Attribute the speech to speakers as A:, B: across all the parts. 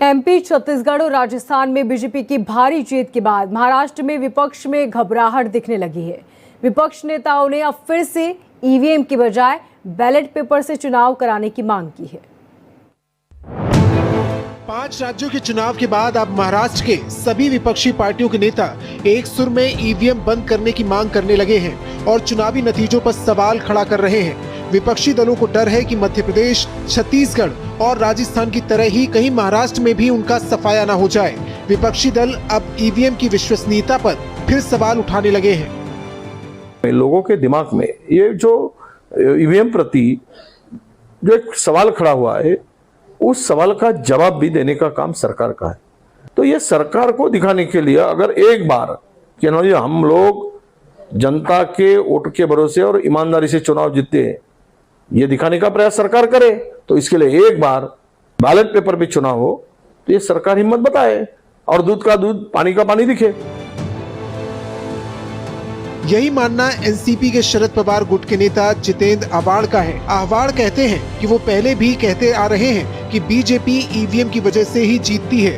A: MP, Chhattisgarh और राजस्थान में BJP की भारी जीत के बाद महाराष्ट्र में विपक्ष में घबराहट दिखने लगी है। विपक्ष नेताओं ने अब फिर से ईवीएम की बजाय बैलेट पेपर से चुनाव कराने की मांग की है।
B: 5 राज्यों के चुनाव के बाद अब महाराष्ट्र के सभी विपक्षी पार्टियों के नेता एक सुर में ईवीएम बंद करने की मांग करने लगे हैं और चुनावी नतीजों पर सवाल खड़ा कर रहे हैं। विपक्षी दलों को डर है कि मध्य प्रदेश, छत्तीसगढ़ और राजस्थान की तरह ही कहीं महाराष्ट्र में भी उनका सफाया न हो जाए। विपक्षी दल अब ईवीएम की विश्वसनीयता पर फिर सवाल उठाने लगे हैं।
C: लोगों के दिमाग में ये जो ईवीएम प्रति जो एक सवाल खड़ा हुआ है, उस सवाल का जवाब भी देने का काम सरकार का है। तो ये सरकार को दिखाने के लिए अगर एक बार कि हम लोग जनता के वोट के भरोसे और ईमानदारी से चुनाव जीतते हैं, ये दिखाने का प्रयास सरकार करे, तो इसके लिए एक बार बैलेट पेपर पे चुनाव हो तो ये सरकार हिम्मत बताए और दूध का दूध, पानी का पानी दिखे।
B: यही मानना एनसीपी के शरद पवार गुट के नेता जितेंद्र आव्हाड का है। आव्हाड कहते हैं कि वो पहले भी कहते आ रहे हैं कि बीजेपी ईवीएम की वजह से ही जीतती है।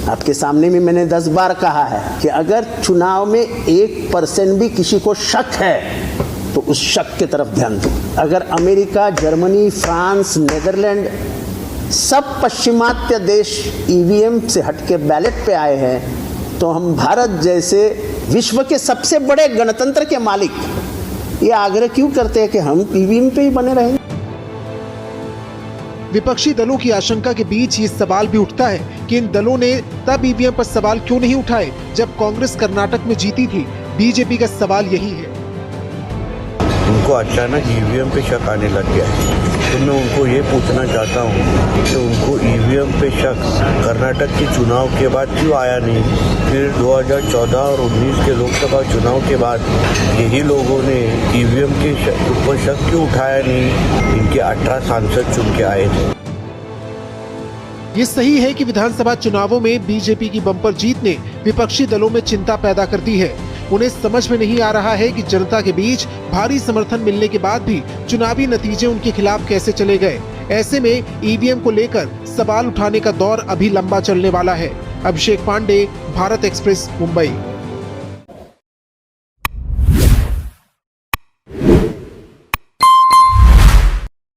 D: आपके सामने में मैंने 10 बार कहा है कि अगर चुनाव में 1% भी किसी को शक है तो उस शक की तरफ ध्यान दो। अगर अमेरिका, जर्मनी, फ्रांस, नीदरलैंड, सब पश्चिमात्य देश ईवीएम से हटके बैलेट पे आए हैं, तो हम भारत जैसे विश्व के सबसे बड़े गणतंत्र के मालिक ये आग्रह क्यों करते हैं कि हम ईवीएम पे ही बने रहेंगे।
B: विपक्षी दलों की आशंका के बीच ये सवाल भी उठता है कि इन दलों ने तब ईवीएम पर सवाल क्यों नहीं उठाए जब कांग्रेस कर्नाटक में जीती थी। बीजेपी का सवाल यही है।
E: उनको अचानक ईवीएम पे शक आने लग गया है, तो मैं उनको ये पूछना चाहता हूँ कि उनको ईवीएम पे शक कर्नाटक के चुनाव के बाद क्यों आया नहीं। फिर 2014 और 19 के लोकसभा चुनाव के बाद यही लोगों ने ईवीएम के ऊपर शक क्यों उठाया नहीं। इनके 18 सांसद चुन के आए थे।
B: ये सही है कि विधानसभा चुनावों में बीजेपी की बम्पर जीत ने विपक्षी दलों में चिंता पैदा कर दी है। उन्हें समझ में नहीं आ रहा है कि जनता के बीच भारी समर्थन मिलने के बाद भी चुनावी नतीजे उनके खिलाफ कैसे चले गए। ऐसे में ईवीएम को लेकर सवाल उठाने का दौर अभी लंबा चलने वाला है। अभिषेक पांडे, भारत एक्सप्रेस, मुंबई।